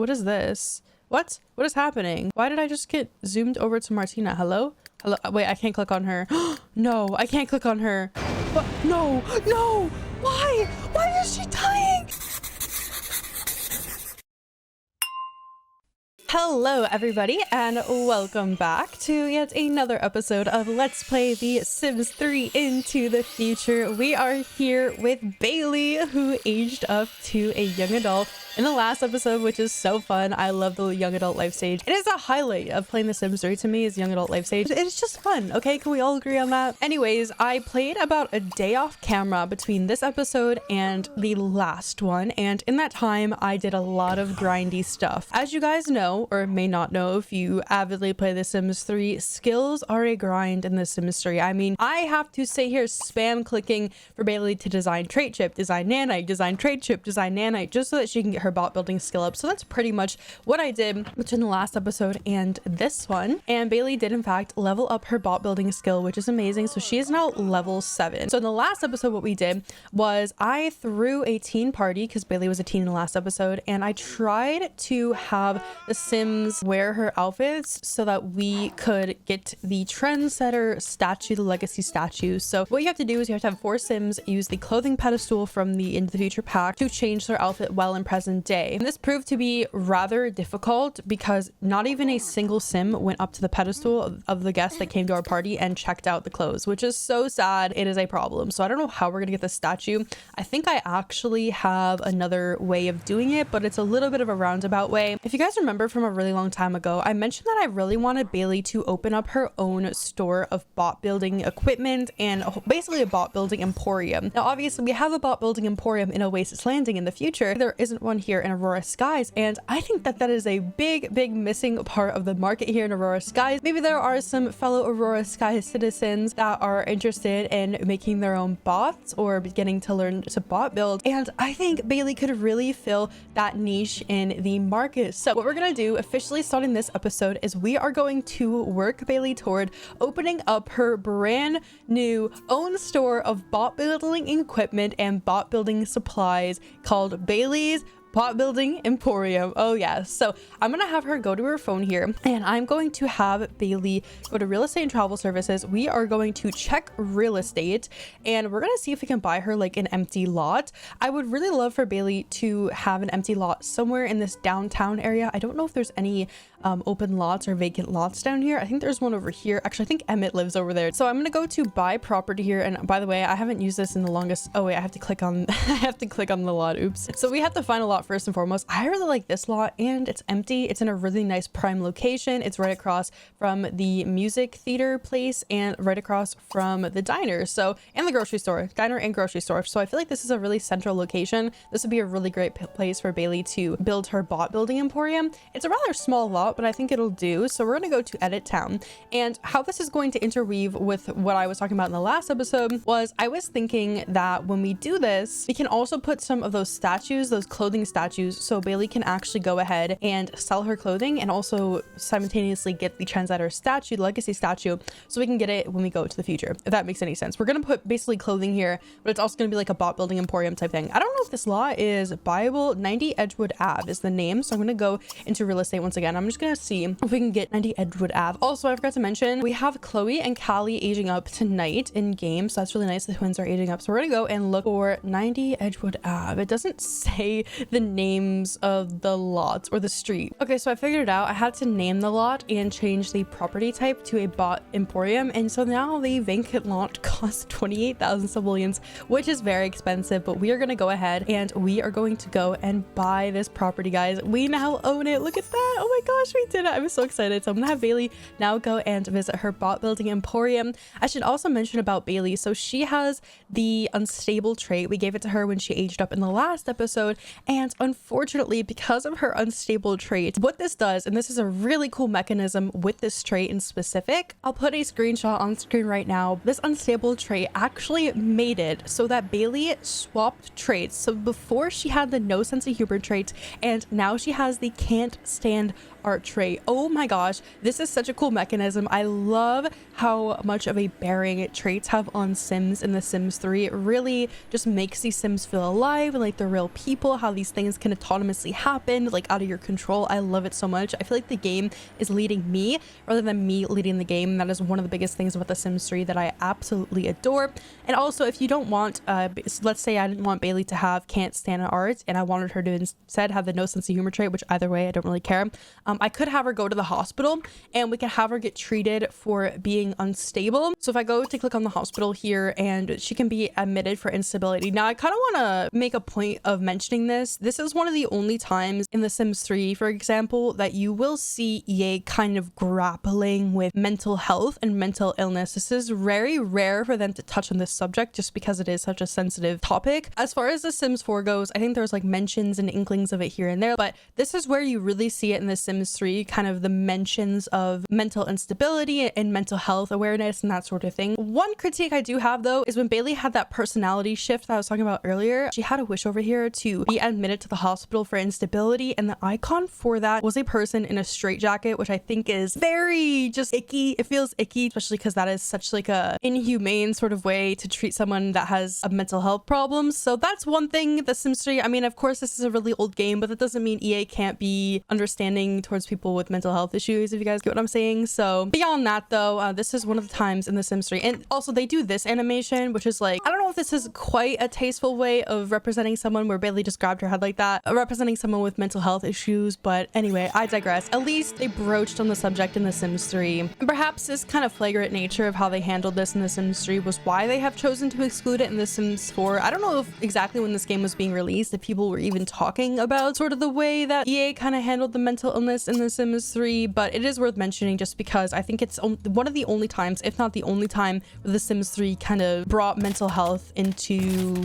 What is this? What is happening? Why did I just get zoomed over to Martina? Hello? Hello? Wait, I can't click on her. No, I can't click on her. What? No, no. Why? Why is she dying? Hello everybody and welcome back to yet another episode of Let's Play The Sims 3 Into the Future. We are here with Bailey, who aged up to a young adult in the last episode, which is so fun. I love the young adult life stage. It is a highlight of playing The Sims 3 to me, is young adult life stage. It's just fun, okay? Can we all agree on that? Anyways, I played about a day off camera between this episode and the last one, and in that time I did a lot of grindy stuff. As you guys know, or may not know if you avidly play The Sims 3, skills are a grind in The Sims 3. I mean, I have to sit here spam clicking for Bailey to design trait chip, design nanite, design trait chip, design nanite, just so that she can get her bot building skill up. So that's pretty much what I did between the last episode and this one. And Bailey did in fact level up her bot building skill, which is amazing. So she is now level 7. So in the last episode, what we did was I threw a teen party because Bailey was a teen in the last episode, and I tried to have the Sims wear her outfits so that we could get the trendsetter statue, the legacy statue. So what you have to do is you have to have 4 Sims use the clothing pedestal from the Into the Future pack to change their outfit while in present day. And this proved to be rather difficult because not even a single Sim went up to the pedestal of the guest that came to our party and checked out the clothes, which is so sad. It is a problem. So I don't know how we're gonna get the statue. I think I actually have another way of doing it, but it's a little bit of a roundabout way. If you guys remember from a really long time ago, I mentioned that I really wanted Bailey to open up her own store of bot building equipment and basically a bot building emporium. Now obviously we have a bot building emporium in Oasis Landing in the future. There isn't one here in Aurora Skies, and I think that that is a big missing part of the market here in Aurora Skies. Maybe there are some fellow Aurora Skies citizens that are interested in making their own bots or beginning to learn to bot build, and I think Bailey could really fill that niche in the market. So what we're gonna do officially starting this episode is we are going to work Bailey toward opening up her brand new own store of bot building equipment and bot building supplies called Bailey's Bot Building Emporium. Oh yes. So I'm gonna have her go to her phone here, and I'm going to have Bailey go to real estate and travel services. We are going to check real estate, and we're gonna see if we can buy her like an empty lot. I would really love for Bailey to have an empty lot somewhere in this downtown area. I don't know if there's any open lots or vacant lots down here. I think there's one over here. Actually, I think Emmett lives over there. So I'm gonna go to buy property here, and by the way, I haven't used this in the longest. Oh wait, I have to click on I have to click on the lot. Oops. So we have to find a lot first and foremost. I really like this lot, and it's empty. It's in a really nice prime location. It's right across from the music theater place and right across from the diner, so, and the grocery store, diner and grocery store. So I feel like this is a really central location. This would be a really great place for Bailey to build her bot building emporium. It's a rather small lot, but I think it'll do. So we're going to go to Edit Town, and how this is going to interweave with what I was talking about in the last episode was I was thinking that when we do this, we can also put some of those statues, those clothing statues, so Bailey can actually go ahead and sell her clothing and also simultaneously get the trendsetter statue, the legacy statue, so we can get it when we go to the future, if that makes any sense. We're going to put basically clothing here, but it's also going to be like a bot building emporium type thing. I don't know if this lot is buyable. 90 Edgewood Ave is the name, so I'm going to go into real estate once again. I'm just going to see if we can get 90 Edgewood Ave. Also, I forgot to mention, we have Chloe and Callie aging up tonight in game, so that's really nice. The twins are aging up, so we're going to go and look for 90 Edgewood Ave. It doesn't say the names of the lots or the street. Okay, so I figured it out. I had to name the lot and change the property type to a bot emporium, and so now the vacant lot costs 28,000 simoleons, which is very expensive, but we are going to go ahead and we are going to go and buy this property, guys. We now own it. Look at that. Oh my gosh, we did it. I'm so excited. So I'm gonna have Bailey now go and visit her bot building emporium. I should also mention about Bailey. So she has the unstable trait. We gave it to her when she aged up in the last episode, and unfortunately, because of her unstable trait, what this does, and this is a really cool mechanism with this trait in specific, I'll put a screenshot on screen right now. This unstable trait actually made it so that Bailey swapped traits. So before she had the no sense of humor trait, and now she has the can't stand art trait. Oh my gosh, this is such a cool mechanism. I love how much of a bearing traits have on Sims in The Sims 3. It really just makes these Sims feel alive and like they're real people, how these things things can autonomously happen, like out of your control. I love it so much. I feel like the game is leading me rather than me leading the game. That is one of the biggest things about The Sims 3 that I absolutely adore. And also, if you don't want, let's say I didn't want Bailey to have can't stand art and I wanted her to instead have the no sense of humor trait, which either way I don't really care, I could have her go to the hospital and we could have her get treated for being unstable. So if I go to click on the hospital here, and she can be admitted for instability. Now I kind of want to make a point of mentioning this. This is one of the only times in The Sims 3, for example, that you will see EA kind of grappling with mental health and mental illness. This is very rare for them to touch on this subject just because it is such a sensitive topic. As far as The Sims 4 goes, I think there's like mentions and inklings of it here and there, but this is where you really see it in The Sims 3, kind of the mentions of mental instability and mental health awareness and that sort of thing. One critique I do have though is when Bailey had that personality shift that I was talking about earlier, she had a wish over here to be admitted to the hospital for instability, and the icon for that was a person in a straitjacket, which I think is very just icky. It feels icky, especially because that is such like a inhumane sort of way to treat someone that has a mental health problem. So that's one thing. The Sims 3, I mean, of course this is a really old game, but that doesn't mean EA can't be understanding towards people with mental health issues, if you guys get what I'm saying. So beyond that though, this is one of the times in The Sims 3, and also they do this animation, which is like, I don't know if this is quite a tasteful way of representing someone where Bailey just grabbed her head like that, representing someone with mental health issues, but anyway, I digress. At least they broached on the subject in The Sims 3, and perhaps this kind of flagrant nature of how they handled this in The Sims 3 was why they have chosen to exclude it in The Sims 4. I don't know if exactly when this game was being released, if people were even talking about sort of the way that EA kind of handled the mental illness in The Sims 3, but it is worth mentioning just because I think it's one of the only times, if not the only time, where The Sims 3 kind of brought mental health into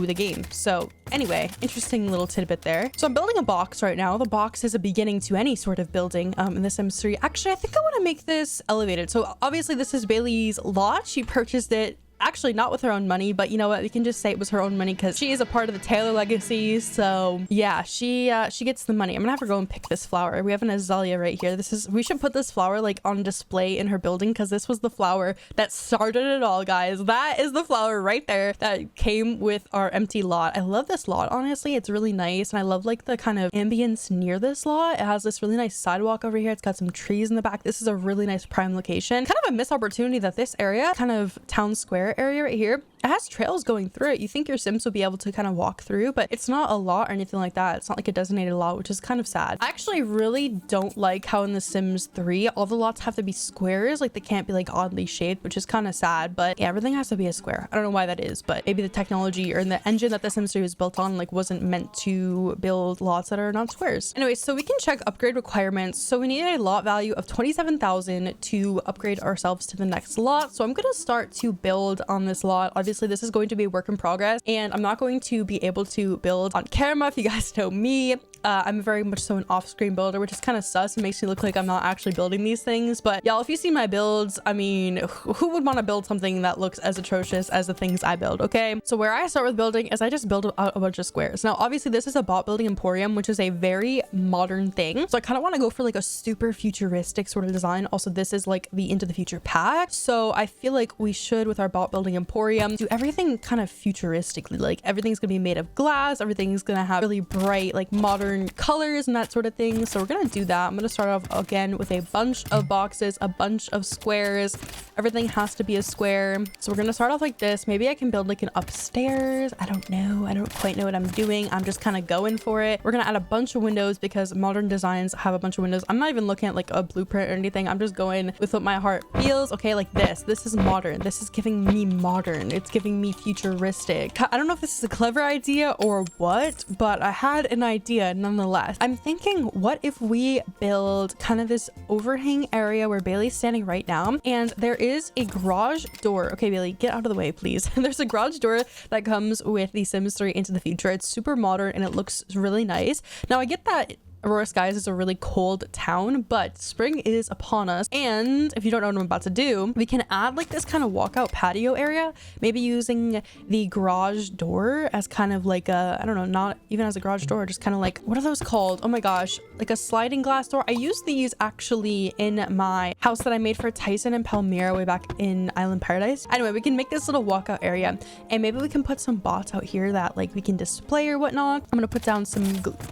the game. So anyway, interesting little tidbit there. So I'm building a box right now. The box is a beginning to any sort of building in The Sims 3. Actually, I think I want to make this elevated. So obviously this is Bailey's lot. She purchased it actually not with her own money, but you know what, we can just say it was her own money because she is a part of the Taylor legacy. So yeah, she gets the money. I'm gonna have her go and pick this flower. We have an azalea right here. We should put this flower like on display in her building because this was the flower that started it all, guys. That is the flower right there that came with our empty lot. I love this lot, honestly. It's really nice, and I love like the kind of ambience near this lot. It has this really nice sidewalk over here. It's got some trees in the back. This is a really nice prime location. Kind of a missed opportunity that this area, kind of town square area right here, it has trails going through it. You think your Sims would be able to kind of walk through, but it's not a lot or anything like that. It's not like a designated lot, which is kind of sad. I actually really don't like how in The Sims 3 all the lots have to be squares, like they can't be like oddly shaped, which is kind of sad. But yeah, everything has to be a square. I don't know why that is, but maybe the technology or the engine that The Sims 3 was built on like wasn't meant to build lots that are not squares. Anyway, so we can check upgrade requirements. So we need a lot value of 27,000 to upgrade ourselves to the next lot. So I'm going to start to build on this lot. Obviously this is going to be a work in progress, and I'm not going to be able to build on camera. If you guys know me, I'm very much so an off-screen builder, which is kind of sus. It makes me look like I'm not actually building these things. But y'all, if you see my builds, I mean, who would want to build something that looks as atrocious as the things I build? Okay, so where I start with building is I just build a bunch of squares. Now obviously this is a bot building emporium, which is a very modern thing, so I kind of want to go for like a super futuristic sort of design. Also, this is like the Into the Future pack, so I feel like we should, with our bot building emporium, do everything kind of futuristically. Like everything's gonna be made of glass, everything's gonna have really bright like modern colors and that sort of thing. So we're gonna do that. I'm gonna start off again with a bunch of boxes, a bunch of squares. Everything has to be a square, so we're gonna start off like this. Maybe I can build like an upstairs. I don't know, I don't quite know what I'm doing. I'm just kind of going for it. We're gonna add a bunch of windows because modern designs have a bunch of windows. I'm not even looking at like a blueprint or anything. I'm just going with what my heart feels. Okay, like this is modern. This is giving me modern. It's giving me futuristic. I don't know if this is a clever idea or what, but I had an idea nonetheless. I'm thinking, what if we build kind of this overhang area where Bailey's standing right now, and there is a garage door. Okay, Bailey, get out of the way, please. There's a garage door that comes with the Sims 3 Into the Future. It's super modern and it looks really nice. Now I get that Aurora Skies is a really cold town, but spring is upon us. And if you don't know what I'm about to do, we can add like this kind of walkout patio area, maybe using the garage door as kind of like a, I don't know, not even as a garage door, just kind of like, what are those called? Oh my gosh, like a sliding glass door. I used these actually in my house that I made for Tyson and Palmyra way back in Island Paradise. Anyway, we can make this little walkout area, and maybe we can put some bots out here that like we can display or whatnot. I'm gonna put down some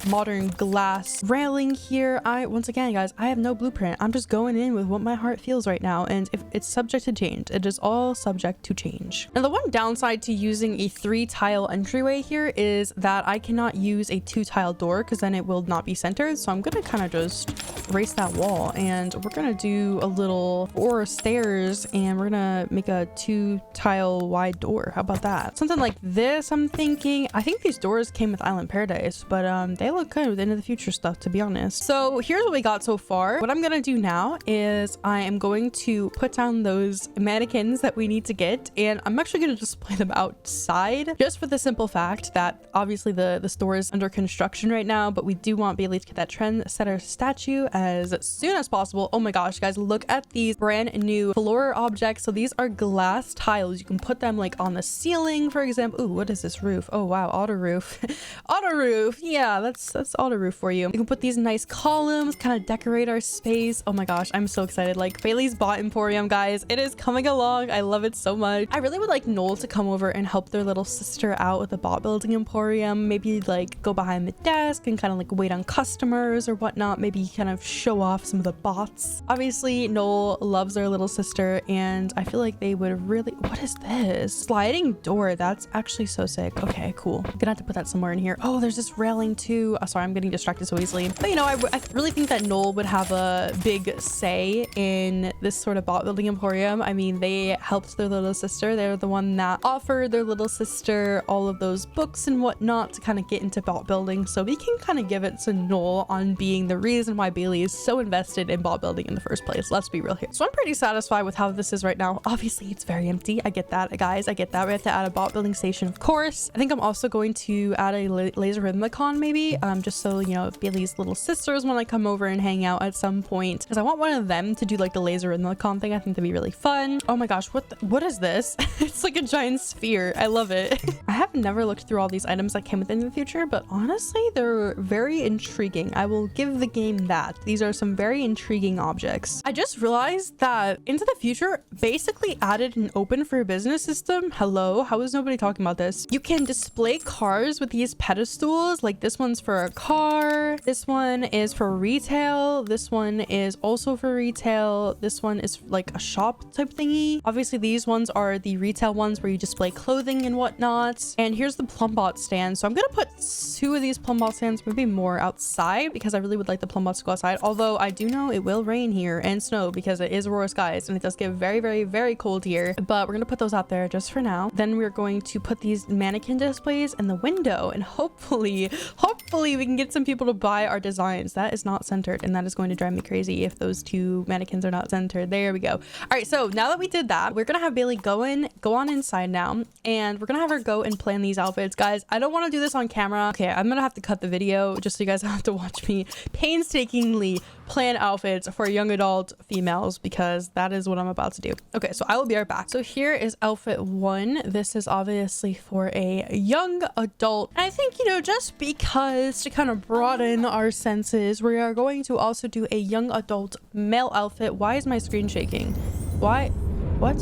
modern glass railing here. Once again, guys, I have no blueprint. I'm just going in with what my heart feels right now, and if it's subject to change, it is all subject to change. Now, the one downside to using a 3-tile entryway here is that I cannot use a 2-tile door because then it will not be centered. So I'm gonna kind of just erase that wall, and we're gonna do a little 4 stairs, and we're gonna make a 2-tile wide door. How about that? Something like this, I'm thinking. I think these doors came with Island Paradise, but they look good with Into the Future stuff, to be honest. So here's what we got so far. What I'm gonna do now is I am going to put down those mannequins that we need to get, and I'm actually gonna display them outside, just for the simple fact that obviously the store is under construction right now, but we do want Bailey to get that trendsetter statue as soon as possible. Oh my gosh, guys, look at these brand new floor objects. So these are glass tiles. You can put them like on the ceiling, for example. Ooh, what is this roof? Oh wow, auto roof. Auto roof. Yeah, that's auto roof for you. You can put these nice columns, kind of decorate our space. Oh my gosh, I'm so excited. Like Bailey's Bot Emporium, guys, it is coming along. I love it so much. I really would like Noel to come over and help their little sister out with the bot building emporium. Maybe like go behind the desk and kind of like wait on customers or whatnot. Maybe kind of show off some of the bots. Obviously, Noel loves their little sister, and I feel like they would really... What is this? Sliding door. That's actually so sick. Okay, cool. I'm gonna have to put that somewhere in here. Oh, there's this railing too. Oh, sorry, I'm getting distracted so easily. But you know, I really think that Noel would have a big say in this sort of bot building emporium. I mean, they helped their little sister. They're the one that offered their little sister all of those books and whatnot to kind of get into bot building. So we can kind of give it to Noel on being the reason why Bailey is so invested in bot building in the first place. Let's be real here. So I'm pretty satisfied with how this is right now. Obviously, it's very empty. I get that, guys. I get that. We have to add a bot building station, of course. I think I'm also going to add a laser rhythmicon maybe, just so, you know, Bailey's little sisters want to come over and hang out at some point, because I want one of them to do like the laser rhythmicon thing. I think that'd be really fun. Oh my gosh, what is this? It's like a giant sphere. I love it. I have never looked through all these items that came with Into the Future, but honestly, they're very intriguing. I will give the game that. These are some very intriguing objects. I just realized that Into the Future basically added an open for business system. Hello, how is nobody talking about this? You can display cars with these pedestals. Like this one's for a car. This one is for retail. This one is also for retail. This one is like a shop type thingy. Obviously, these ones are the retail ones where you display clothing and whatnot. And here's the Plumbot stand. So I'm gonna put 2 of these Plumbot stands, maybe more, outside, because I really would like the Plumbots to go outside. Although I do know it will rain here and snow because it is Aurora Skies and it does get very, very, very cold here. But we're gonna put those out there just for now. Then we're going to put these mannequin displays in the window, and hopefully we can get some people to buy our designs. That is not centered, and that is going to drive me crazy if those 2 mannequins are not centered. There we go. All right, so now that we did that, we're gonna have Bailey go on inside now, and we're gonna have her go and plan these outfits. Guys, I don't want to do this on camera. Okay, I'm gonna have to cut the video just so you guys don't have to watch me painstakingly plan outfits for young adult females, because that is what I'm about to do. Okay, so I will be right back. So here is outfit 1. This is obviously for a young adult, and I think, you know, just because to kind of broaden our senses, we are going to also do a young adult male outfit. Why is my screen shaking? Why? What?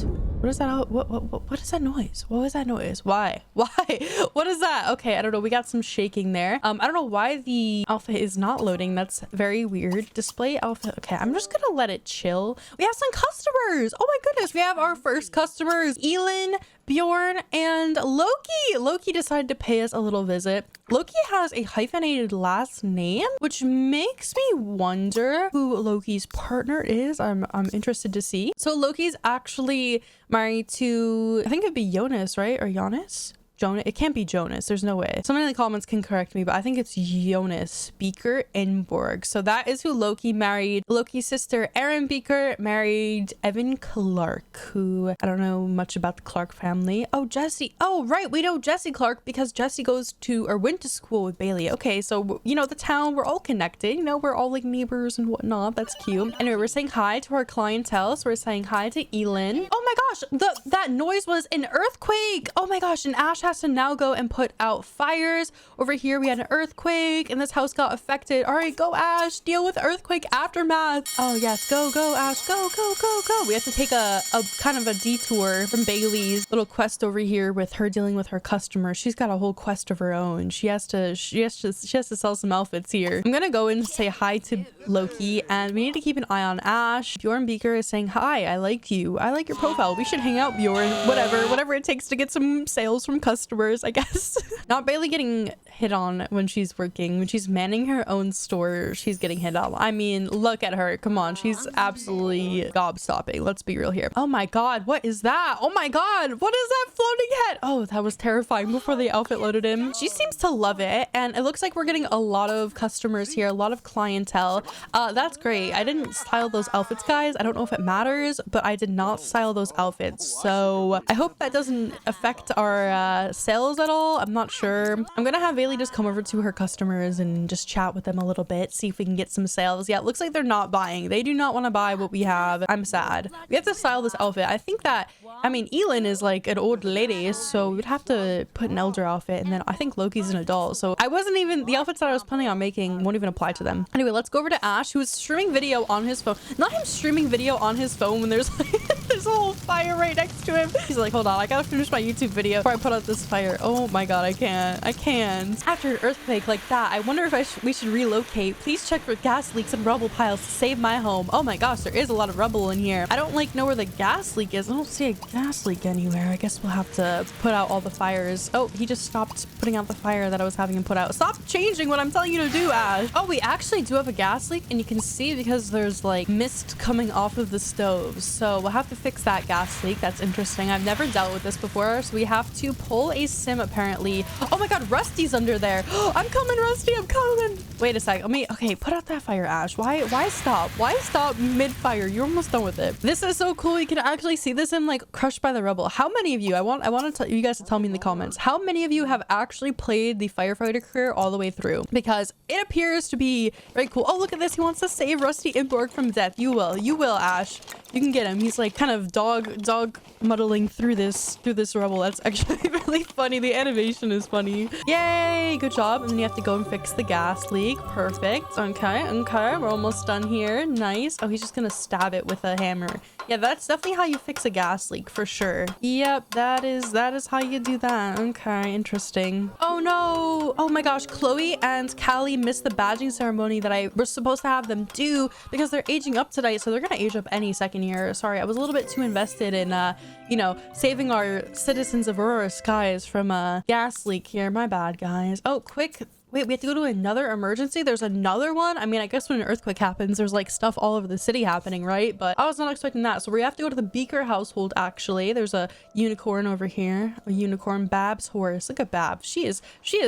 What is that? What is that noise? What was that noise? Why? What is that? Okay, I don't know. We got some shaking there. I don't know why the outfit is not loading. That's very weird. Display outfit. Okay, I'm just gonna let it chill. We have some customers. Oh my goodness, we have our first customers. Elin, Bjorn, and Loki. Loki decided to pay us a little visit. Loki has a hyphenated last name, which makes me wonder who Loki's partner is. I'm interested to see. So Loki's actually married to, I think it'd be Jonas, right? Or Jonas? Jonas. It can't be Jonas. There's no way. Somebody in the comments can correct me, but I think it's Jonas Beaker Inborg. So that is who Loki married. Loki's sister Erin Beaker married Evan Clark, who I don't know much about the Clark family. Oh, Jesse. Oh, right. We know Jesse Clark because Jesse goes to or went to school with Bailey. Okay, so you know the town, we're all connected. You know, we're all like neighbors and whatnot. That's cute. Anyway, we're saying hi to our clientele. So we're saying hi to Elin. Oh my gosh, that noise was an earthquake. Oh my gosh, and Ash has to now go and put out fires. Over here we had an earthquake and this house got affected. All right, go Ash, deal with earthquake aftermath. Oh yes, go Ash, go. We have to take a kind of a detour from Bailey's little quest over here with her dealing with her customer. She's got a whole quest of her own. She has to sell some outfits here. I'm gonna go and say hi to Loki, and we need to keep an eye on Ash. Bjorn Beaker is saying hi. I like you. I like your profile. We should hang out, Bjorn. Whatever it takes to get some sales from customers, I guess. Not Bailey getting hit on when she's working. When she's manning her own store, she's getting hit on. I mean, look at her. Come on. She's absolutely gobstopping. Let's be real here. Oh my god, what is that? Oh my god, what is that floating head? Oh, that was terrifying before the outfit loaded in. She seems to love it, and it looks like we're getting a lot of customers here, a lot of clientele. That's great. I didn't style those outfits, guys. I don't know if it matters, but I did not style those outfits, so I hope that doesn't affect our sales at all. I'm not sure. I'm gonna have Bailey just come over to her customers and just chat with them a little bit, see if we can get some sales. Yeah, it looks like they're not buying. They do not want to buy what we have. I'm sad. We have to style this outfit. I think that, I mean, Elin is like an old lady, so we'd have to put an elder outfit, and then I think Loki's an adult, so I wasn't even, the outfits that I was planning on making won't even apply to them. Anyway, let's go over to Ash, who is streaming video on his phone. Not him streaming video on his phone when there's like there's a whole fire right next to him. He's like, hold on, I gotta finish my YouTube video before I put out this fire. Oh my god, I can't. After an earthquake like that, I wonder if we should relocate. Please check for gas leaks and rubble piles to save my home. Oh my gosh, there is a lot of rubble in here. I don't like know where the gas leak is. I don't see a gas leak anywhere. I guess we'll have to put out all the fires. Oh, he just stopped putting out the fire that I was having him put out. Stop changing what I'm telling you to do, Ash. Oh, we actually do have a gas leak, and you can see because there's like mist coming off of the stove. So we'll have to fix that gas leak. That's interesting. I've never dealt with this before, so we have to pull a sim apparently. Oh my god, Rusty's under there. I'm coming, Rusty. I'm coming. Wait a sec. Okay, put out that fire, Ash. Why stop? Why stop mid-fire? You're almost done with it. This is so cool. You can actually see this in like crushed by the rubble. How many of you, I want you guys to tell me in the comments, how many of you have actually played the firefighter career all the way through? Because it appears to be very cool. Oh, look at this. He wants to save Rusty Inborg from death. You will, Ash. You can get him. He's like kind of dog muddling through this rubble. That's actually really funny. The animation is funny. Yay, good job. And then you have to go and fix the gas leak. Perfect. Okay, we're almost done here. Nice. Oh, he's just gonna stab it with a hammer. Yeah, that's definitely how you fix a gas leak for sure. Yep, that is how you do that. Okay, interesting. Oh no. Oh my gosh, Chloe and Callie missed the badging ceremony that I was supposed to have them do because they're aging up tonight, so they're gonna age up any second here. Sorry, I was a little bit too invested in you know, saving our citizens of Aurora Skies from a gas leak here. My bad, guys. Oh, quick. Wait, we have to go to another emergency? There's another one? I mean, I guess when an earthquake happens, there's like stuff all over the city happening, right? But I was not expecting that. So we have to go to the Beaker household, actually. There's a unicorn over here. A unicorn. Bab's horse. Look at Bab. She is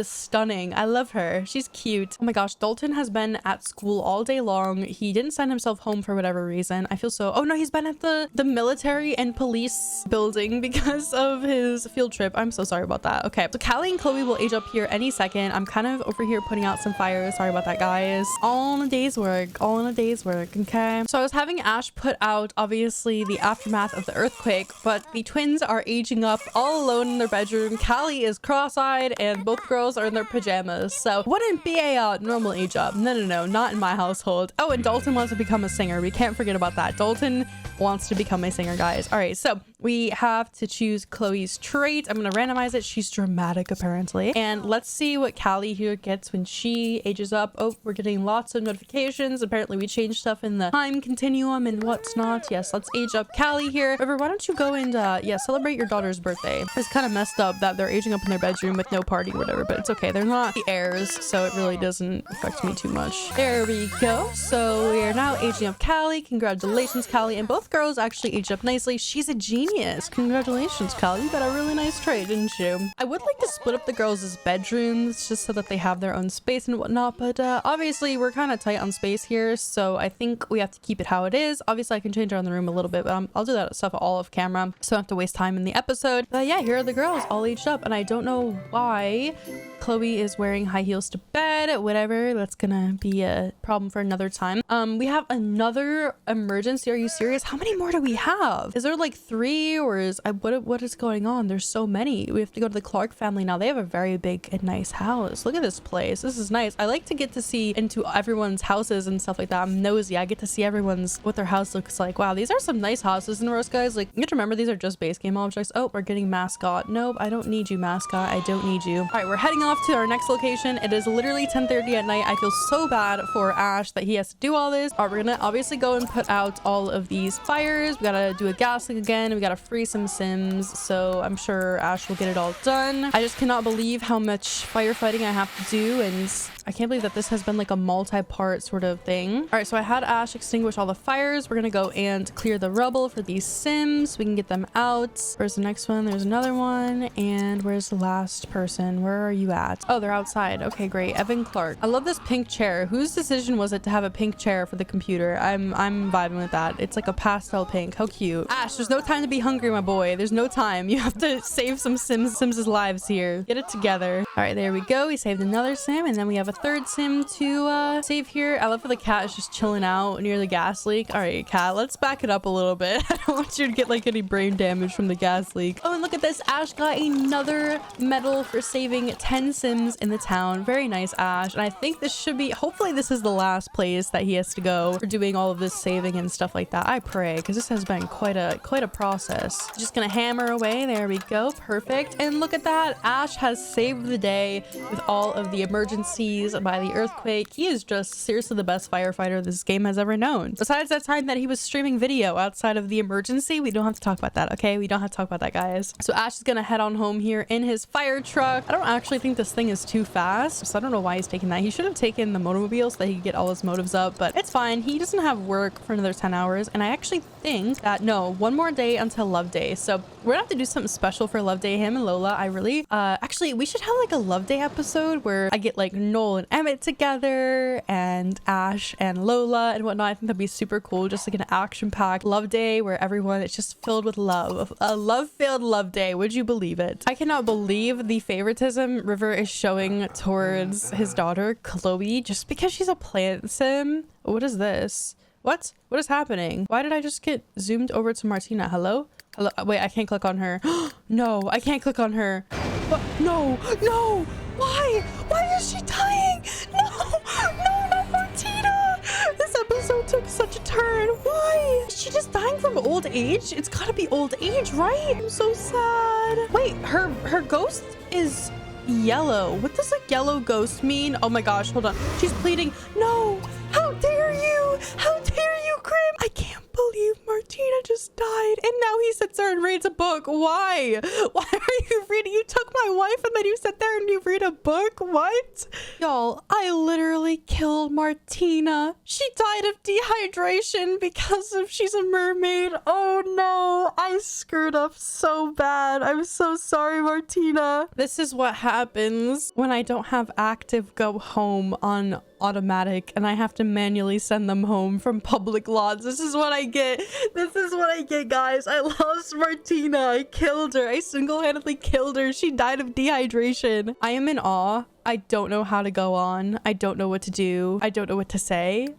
stunning. I love her. She's cute. Oh my gosh. Dalton has been at school all day long. He didn't send himself home for whatever reason. I feel so... Oh no, he's been at the military and police building because of his field trip. I'm so sorry about that. Okay. So Callie and Chloe will age up here any second. I'm kind of over here putting out some fires. Sorry about that, guys. All in a day's work. Okay. So I was having Ash put out obviously the aftermath of the earthquake, but the twins are aging up all alone in their bedroom. Callie is cross-eyed and both girls are in their pajamas. So wouldn't be a normal age up. No, not in my household. Oh, and Dalton wants to become a singer. We can't forget about that. Dalton wants to become a singer, guys. All right, so we have to choose Chloe's trait. I'm gonna randomize it. She's dramatic, apparently. And let's see what Callie here gets when she ages up. Oh, we're getting lots of notifications. Apparently we changed stuff in the time continuum and what's not. Yes, let's age up Callie here. River, why don't you go and yeah, celebrate your daughter's birthday? It's kind of messed up that they're aging up in their bedroom with no party or whatever, but it's okay. They're not the heirs, so it really doesn't affect me too much. There we go. So we are now aging up Callie. Congratulations, Callie. And both girls actually aged up nicely. She's a genius. nice. Congratulations, Kyle. You got a really nice trade, didn't you? I would like to split up the girls' bedrooms just so that they have their own space and whatnot, but obviously we're kind of tight on space here, so I think we have to keep it how it is. Obviously I can change around the room a little bit, but I'll do that stuff all off camera, so I don't have to waste time in the episode. But yeah, here are the girls all aged up, and I don't know why Chloe is wearing high heels to bed. Whatever, that's gonna be a problem for another time. We have another emergency. Are you serious? How many more do we have? Is there like 3, or is what is going on? There's so many. We have to go to the Clark family now. They have a very big and nice house. Look at this place. This is nice. I like to get to see into everyone's houses and stuff like that. I'm nosy. I get to see what their house looks like. Wow, these are some nice houses in Rose, guys. Like, you have to remember, these are just base game objects. Oh, we're getting mascot. Nope, I don't need you, mascot. I don't need you. All right, we're heading off to our next location. It is literally 10:30 at night. I feel so bad for Ash that he has to do all this. All right, we're gonna obviously go and put out all of these fires. We gotta do a gas leak again. We gotta free some Sims, so I'm sure Ash will get it all done. I just cannot believe how much firefighting I have to do, and I can't believe that this has been like a multi-part sort of thing. All right, so I had Ash extinguish all the fires. We're gonna go and clear the rubble for these Sims so we can get them out. Where's the next one? There's another one. And where's the last person? Where are you at? Oh, they're outside. Okay, great. Evan Clark. I love this pink chair. Whose decision was it to have a pink chair for the computer? I'm vibing with that. It's like a pastel pink. How cute. Ash, there's no time to be hungry, my boy. There's no time. You have to save some Sims' lives here. Get it together. All right, there we go. We saved another Sim, and then we have a third Sim to save here. I love how the cat is just chilling out near the gas leak. All right, cat, let's back it up a little bit. I don't want you to get like any brain damage from the gas leak. Oh, and look at this. Ash got another medal for saving 10 Sims in the town. Very nice, Ash. And I think this should be, hopefully this is the last place that he has to go for doing all of this saving and stuff like that. I pray, because this has been quite a process. Just gonna hammer away. There we go. Perfect. And look at that. Ash has saved the day with all of the emergencies by the earthquake. He is just seriously the best firefighter this game has ever known. Besides that time that he was streaming video outside of the emergency, we don't have to talk about that, okay? We don't have to talk about that, guys. So Ash is gonna head on home here in his fire truck. I don't actually think this thing is too fast, so I don't know why he's taking that. He should have taken the motormobile so that he could get all his motives up, but it's fine. He doesn't have work for another 10 hours, and I actually think that, no, one more day until Love Day. So we're gonna have to do something special for Love Day. Him and Lola, I really, actually, we should have like a Love Day episode where I get like Noel and Emmett together and Ash and Lola and whatnot. I think that'd be super cool. Just like an action-packed Love Day where everyone is just filled with love. A love-filled Love Day. Would you believe it? I cannot believe the favoritism River is showing towards his daughter, Chloe, just because she's a plant sim. What is this? What is happening? Why did I just get zoomed over to Martina? Hello? Hello? Wait, I can't click on her. No, I can't click on her. What? No, no. Why? Why is she dying? No, no, not Martina. This episode took such a turn. Why? Is she just dying from old age? It's gotta be old age, right? I'm so sad. Wait, her ghost is yellow. What does a yellow ghost mean? Oh my gosh, hold on. She's pleading. No, how dare you? How dare you, Grim? I can't believe Martina just died. And now he sits there and reads a book. Why? Why are you reading? You took my wife and then you sit there and you read a book? What? Y'all, I literally killed Martina. She died of dehydration because of she's a mermaid. Oh no, I screwed up so bad. I'm so sorry, Martina. This is what happens when I don't have active go home on automatic and I have to manually send them home from public lots. This is what I get. This is what I get, guys. I lost Martina. I killed her. I single-handedly killed her. She died of dehydration. I am in awe. I don't know how to go on. I don't know what to do. I don't know what to say.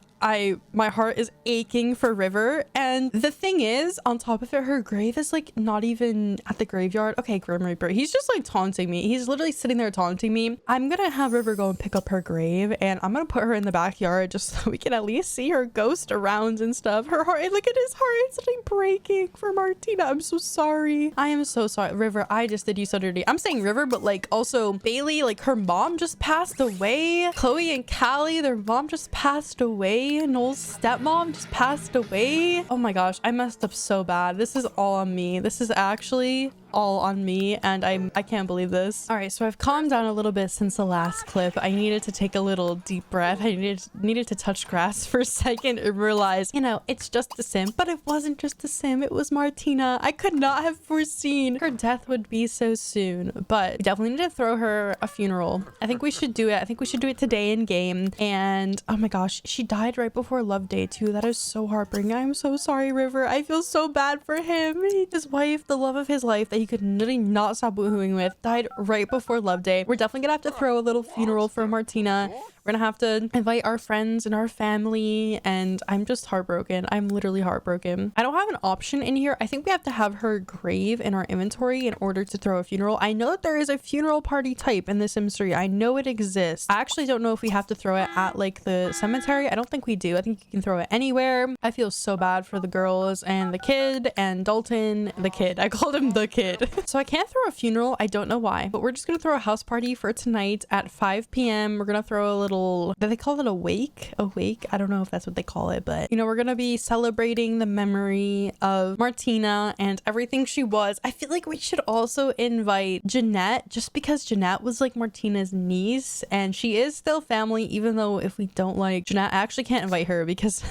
My heart is aching for River, and the thing is, on top of it, her grave is like not even at the graveyard. Okay, Grim Reaper, he's just like taunting me. He's literally sitting there taunting me. I'm gonna have River go and pick up her grave, and I'm gonna put her in the backyard just so we can at least see her ghost around and stuff. Her heart, look at his heart, it's like breaking for Martina. I'm so sorry. I am so sorry, River. I just did you so dirty. I'm saying River, but like also Bailey, like her mom just passed away. Chloe and Callie, their mom just passed away. Noel's stepmom just passed away. Oh my gosh, I messed up so bad. This is all on me. This is actually all on me, and I can't believe this. All right, so I've calmed down a little bit since the last clip. I needed to take a little deep breath. I needed to touch grass for a second and realize, you know, it's just a sim. But it wasn't just a sim, it was Martina. I could not have foreseen her death would be so soon, but we definitely need to throw her a funeral. I think we should do it. I think we should do it today in game. And oh my gosh, she died right before Love Day too. That is so heartbreaking. I'm so sorry, River. I feel so bad for him. His wife, the love of his life that he could literally not stop woohooing with, died right before Love Day. We're definitely gonna have to throw a little funeral for Martina. We're gonna have to invite our friends and our family, and I'm just heartbroken. I'm literally heartbroken. I don't have an option in here. I think we have to have her grave in our inventory in order to throw a funeral. I know that there is a funeral party type in the Sims 3. I know it exists. I actually don't know if we have to throw it at like the cemetery. I don't think we do. I think you can throw it anywhere. I feel so bad for the girls and the kid and Dalton, the kid. I called him the kid. So I can't throw a funeral. I don't know why, but we're just gonna throw a house party for tonight at 5 p.m. We're gonna throw a little, do they call it a wake? I don't know if that's what they call it, but you know, we're gonna be celebrating the memory of Martina and everything she was. I feel like we should also invite Jeanette, just because Jeanette was like Martina's niece and she is still family, even though if we don't like Jeanette, I actually can't invite her because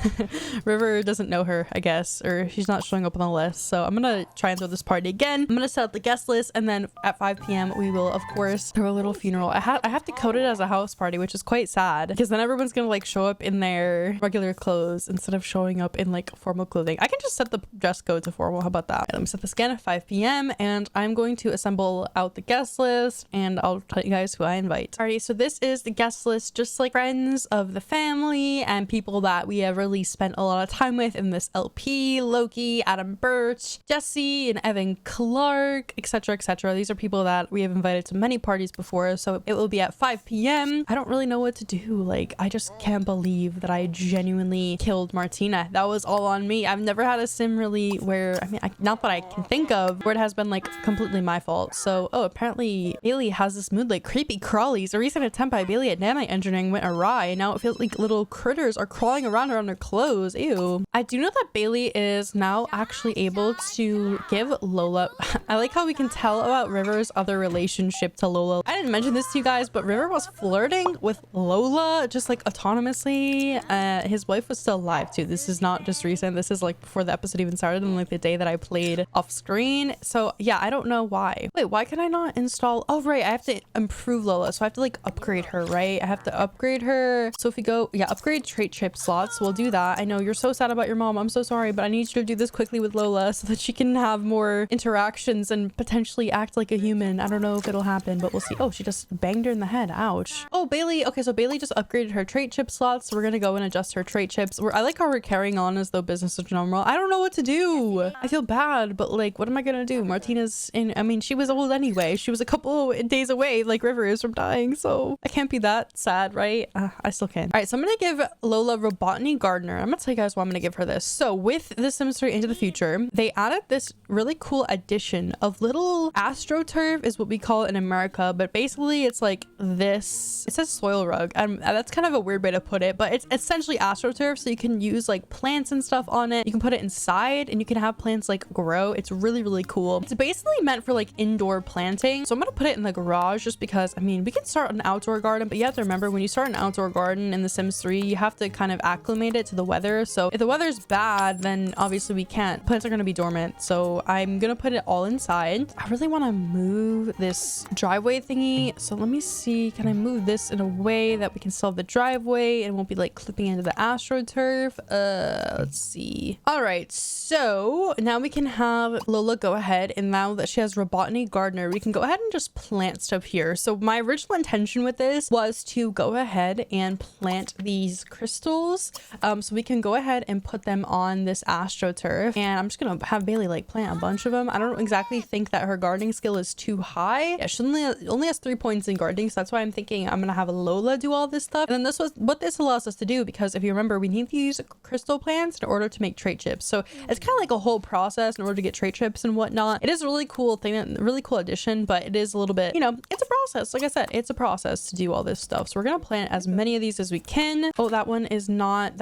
River doesn't know her, I guess, or she's not showing up on the list. So I'm gonna try and throw this party again. I'm gonna set up the guest list, and then at 5 p.m. we will of course throw a little funeral. I have to code it as a house party, which is quite sad because then everyone's gonna like show up in their regular clothes instead of showing up in like formal clothing. I can just set the dress code to formal. How about that? Let me set this again at 5 p.m. and I'm going to assemble out the guest list and I'll tell you guys who I invite. Alrighty, so this is the guest list, just like friends of the family and people that we have really spent a lot of time with in this LP. Loki, Adam Birch, Jesse, and Evan Clark, etc, etc. These are people that we have invited to many parties before, so it will be at 5 p.m. I don't really know what to do. Like, I just can't believe that I genuinely killed Martina. That was all on me. I've never had a sim really where, I mean, not that I can think of, where it has been like completely my fault. So, oh, apparently Bailey has this mood like creepy crawlies. A recent attempt by Bailey at nanite engineering went awry, and now it feels like little critters are crawling around her on her clothes. Ew. I do know that Bailey is now actually able to give Lola I like how we can tell about River's other relationship to Lola. I didn't mention this to you guys, but River was flirting with Lola just like autonomously. His wife was still alive too. This is not just recent. This is like before the episode even started and like the day that I played off screen. So yeah, I don't know why. Wait, why can I not install? Oh right, I have to improve Lola, so I have to like upgrade her, right? I have to upgrade her. So if we go, yeah, upgrade trait chip slots, we'll do that. I know you're so sad about your mom. I'm so sorry, but I need you to do this quickly with Lola so that she can have more interactions and potentially act like a human. I don't know if it'll happen, but we'll see. Oh, she just banged her in the head. Ouch. Oh, Bailey. Okay, so Bailey just upgraded her trait chip slots. So we're gonna go and adjust her trait chips. I like how we're carrying on as though business is normal. I don't know what to do. I feel bad, but like, what am I gonna do? Martina's in, I mean, she was old anyway. She was a couple of days away, like River is, from dying. So I can't be that sad, right? I still can. All right, so I'm gonna give Lola Robotany Gardener. I'm gonna tell you guys why I'm gonna give her this. So with The Sims 3 Into the Future, they added this really cool addition of little astroturf, is what we call it in America, but basically it's like this, it says soil rug, and that's kind of a weird way to put it, but it's essentially astroturf, so you can use like plants and stuff on it. You can put it inside and you can have plants like grow. It's really, really cool. It's basically meant for like indoor planting, so I'm gonna put it in the garage just because, I mean, we can start an outdoor garden, but you have to remember when you start an outdoor garden in The Sims 3, you have to kind of acclimate it to the weather. So if the weather's bad, then obviously we can't. Plants are gonna be dormant, so I'm gonna put it all inside. I really want to move this driveway thingy, so let me see, can I move this in a way that we can solve the driveway and won't be like clipping into the astroturf? Let's see. All right, so now we can have Lola go ahead, and now that she has Robotany Gardener, we can go ahead and just plant stuff here. So my original intention with this was to go ahead and plant these crystals, so we can go ahead and put them on this astroturf, and I'm just gonna have Bailey like plant a bunch of them. I don't exactly think that her gardening skill is too high. Yeah, she only has 3 points in gardening, so that's why I'm thinking I'm gonna have Lola do all this stuff. And then this was what this allows us to do, because if you remember, we need to use crystal plants in order to make trait chips. So it's kind of like a whole process in order to get trait chips and whatnot. It is a really cool thing, really cool addition, but it is a little bit, you know, it's a process. Like I said, it's a process to do all this stuff. So we're gonna plant as many of these as we can. Oh, that one is not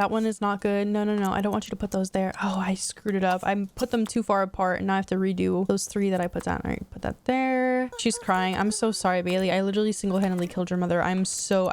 good. No, I don't want you to put those there. Oh, I screwed it up. I put them too far apart and now I have to redo those 3 that I put down. All right, put that there. She's crying. I'm so sorry, Bailey. I literally single-handedly killed your mother. I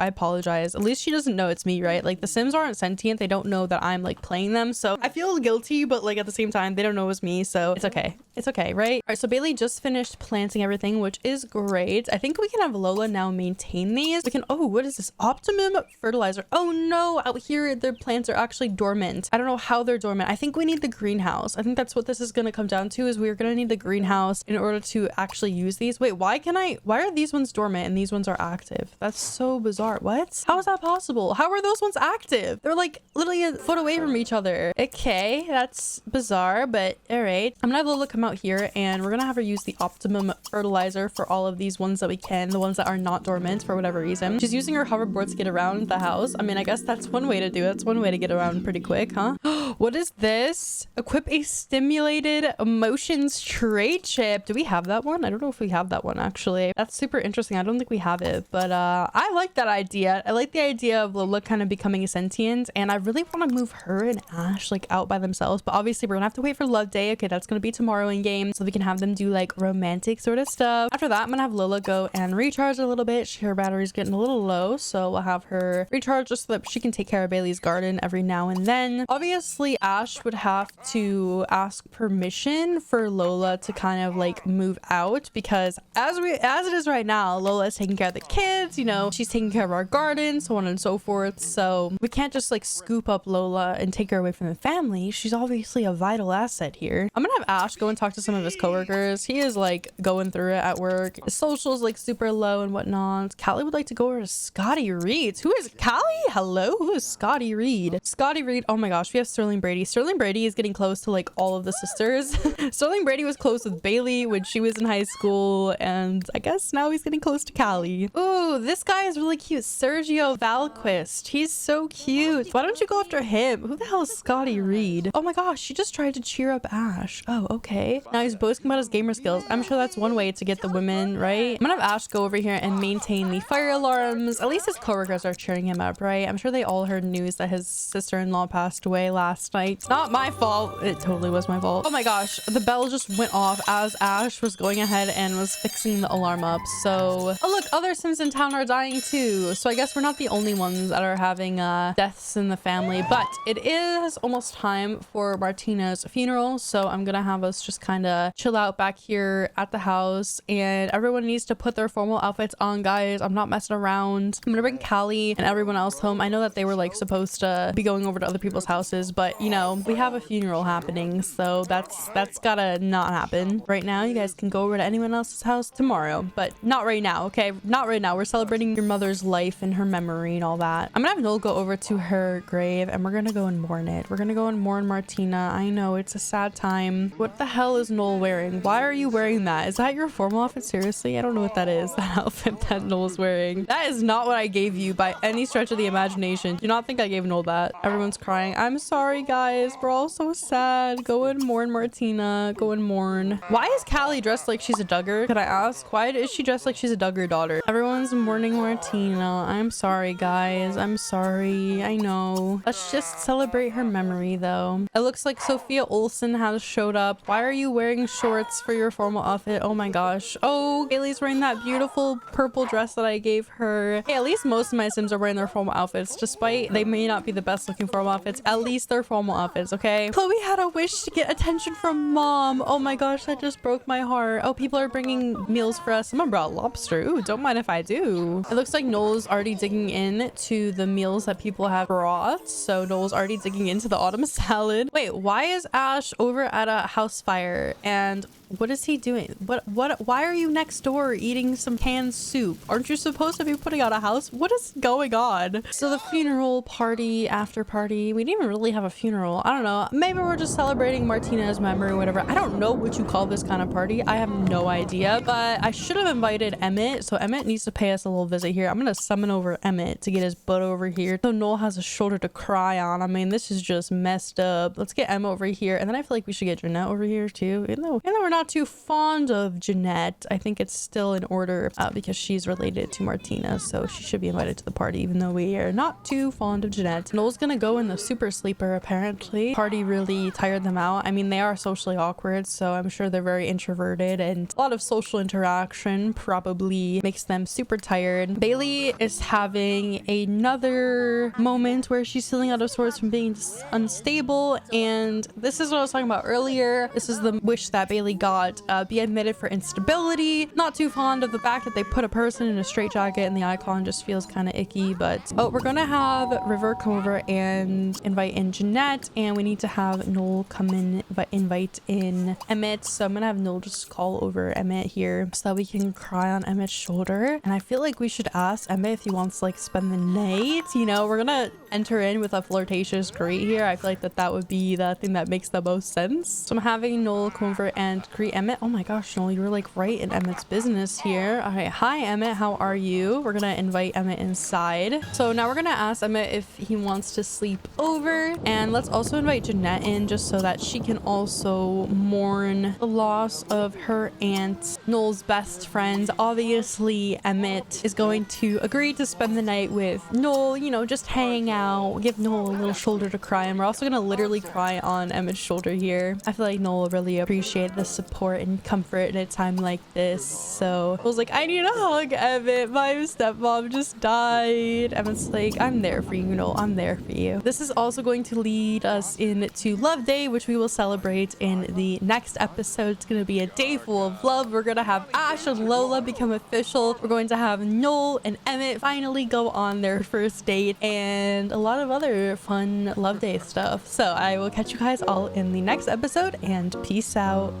apologize. At least she doesn't know it's me, right? Like, the Sims aren't sentient. They don't know that I'm like playing them. So I feel guilty, but like at the same time, they don't know it's me. So it's okay. It's okay, right? All right, so Bailey just finished planting everything, which is great. I think we can have Lola now maintain these. We can, oh, what is this? Optimum fertilizer. Oh no, out here, their plants are actually dormant. I don't know how they're dormant. I think we need the greenhouse. I think that's what this is going to come down to, is we're going to need the greenhouse in order to actually use these. Wait, why are these ones dormant and these ones are active? That's so bizarre. What? How is that possible? How are those ones active? They're like literally a foot away from each other. Okay, that's bizarre, but all right. I'm gonna have Lola come out here and we're gonna have her use the optimum fertilizer for all of these ones that we can, the ones that are not dormant for whatever reason. She's using her hoverboard to get around the house. I mean, I guess that's one way to do it. That's one way to get around pretty quick, huh? What is this? Equip a stimulated emotions trait chip. Do we have that one? I don't know if we have that one actually. That's super interesting. I don't think we have it, but I like that idea. I like the idea of Lola kind of becoming a sentient, and I really want to move her and Ash like out by themselves, but obviously we're gonna have to wait for Love Day. Okay, that's gonna be tomorrow in game, so we can have them do like romantic sort of stuff. After that, I'm gonna have Lola go and recharge a little bit. Her battery's getting a little low, so we'll have her recharge just so that she can take care of Bailey's garden every now and then. Obviously, Ash would have to ask permission for Lola to kind of like move out, because as it is right now, Lola is taking care of the kids, you know, she's taking care of our garden, so on and so forth. So we can't just like scoop up Lola and take her away from the family. She's obviously a vital asset here. I'm gonna have Ash go and talk to some of his coworkers. He is like going through it at work. His social's like super low and whatnot. Callie would like to go over to Scotty Reed's. Who is Callie? Hello? Who is Scotty Reed? Scotty Reed. Oh my gosh, we have Sterling Brady. Sterling Brady is getting close to like all of the sisters. Sterling Brady was close with Bailey when she was in high school, and I guess now he's getting close to Callie. Ooh, this guy is really cute. Sergio Valquist. He's so cute. Why don't you go after him? Who the hell is Scotty Reed? Oh my gosh, she just tried to cheer up Ash. Oh, okay. Now he's boasting about his gamer skills. I'm sure that's one way to get the women, right? I'm gonna have Ash go over here and maintain the fire alarms. At least his coworkers are cheering him up, right? I'm sure they all heard news that his sister-in-law passed away last night. It's not my fault. It totally was my fault. Oh my gosh, the bell just went off as Ash was going ahead and was fixing the alarm up. So, oh look, other Sims in town are dying too. So I guess we're not the only ones that are having deaths in the family, but it is almost time for Martina's funeral. So I'm gonna have us just kind of chill out back here at the house, and everyone needs to put their formal outfits on, guys. I'm not messing around. I'm gonna bring Callie and everyone else home. I know that they were like supposed to be going over to other people's houses, but you know, we have a funeral happening, so that's gotta not happen right now. You guys can go over to anyone else's house tomorrow, but not right now, okay? Not right now. We're celebrating your mother's life and her memory and all that. I'm gonna have Noel go over to her grave and we're gonna go and mourn it. We're gonna go and mourn Martina. I know it's a sad time. What the hell is Noel wearing? Why are you wearing that? Is that your formal outfit? Seriously? I don't know what that is. That outfit that Noel's wearing. That is not what I gave you by any stretch of the imagination. Do not think I gave Noel that. Everyone's crying. I'm sorry, guys. We're all so sad. Go and mourn Martina. Go and mourn. Why is Callie dressed like she's a Duggar? Could I ask? Why is she dressed like she's a Duggar daughter? Everyone's mourning Martina. I'm sorry, guys. I'm sorry. I know. Let's just celebrate her memory, though. It looks like Sophia Olsen has showed up. Why are you wearing shorts for your formal outfit? Oh my gosh. Oh, Kaylee's wearing that beautiful purple dress that I gave her. Hey, at least most of my Sims are wearing their formal outfits, despite they may not be the best looking formal outfits. At least they're formal outfits, okay? Chloe had a wish to get attention from mom. Oh my gosh, that just broke my heart. Oh, people are bringing meals for us. Someone brought lobster. Ooh, don't mind if I do. It looks like Noel's already digging in to the meals that people have brought. So Noel's already digging into the autumn salad. Wait, why is Ash over at a house fire? And what is he doing? Why are you next door eating some canned soup? Aren't you supposed to be putting out a house? What is going on? So the funeral party, after party, we didn't even really have a funeral. I don't know. Maybe we're just celebrating Martina's memory or whatever. I don't know what you call this kind of party. I have no idea, but I should have invited Emmett. So Emmett needs to pay us a little visit here. I'm going to summon over Emmett to get his butt over here. So Noel has a shoulder to cry on. I mean, this is just messed up. Let's get Emma over here. And then I feel like we should get Jeanette over here too. Even though we're not too fond of Jeanette, I think it's still in order because she's related to Martina. So she should be invited to the party, even though we are not too fond of Jeanette. Noel's gonna go in the super sleeper apparently. Party really tired them out. I mean, they are socially awkward, so I'm sure they're very introverted, and a lot of social interaction probably makes them super tired. Bailey is having another moment where she's feeling out of sorts from being unstable, and this is what I was talking about earlier. This is the wish that Bailey got. Be admitted for instability. Not too fond of the fact that they put a person in a straitjacket and the icon just feels kind of icky, but we're gonna have River come over and invite in Jeanette, and we need to have Noel come in, invite in Emmett. So I'm gonna have Noel just call over Emmett here so that we can cry on Emmett's shoulder. And I feel like we should ask Emmett if he wants to like spend the night. You know, we're gonna enter in with a flirtatious greet here. I feel like that would be the thing that makes the most sense. So I'm having Noel come over and greet Emmett. Oh my gosh, Noel, you were like right in Emmett's business here. All right, hi Emmett, how are you? We're gonna invite Emmett inside. So now we're gonna ask Emmett if he wants to sleep over, and let's also invite Jeanette in just so that she can also mourn the loss of her aunt, Noel's best friend. Obviously Emmett is going to agree to spend the night with Noel, you know, just hang out, give Noel a little shoulder to cry on. We're also gonna literally cry on Emmett's shoulder here. I feel like Noel really appreciated the support and comfort in a time like this. So I was like, I need a hug, Emmett, my stepmom just died. Emmett's like, I'm there for you, Noel, I'm there for you. This is also going to lead us into Love Day, which we will celebrate in the next episode. It's going to be a day full of love. We're going to have Ash and Lola become official. We're going to have Noel and Emmett finally go on their first date, and a lot of other fun Love Day stuff. So I will catch you guys all in the next episode, and peace out.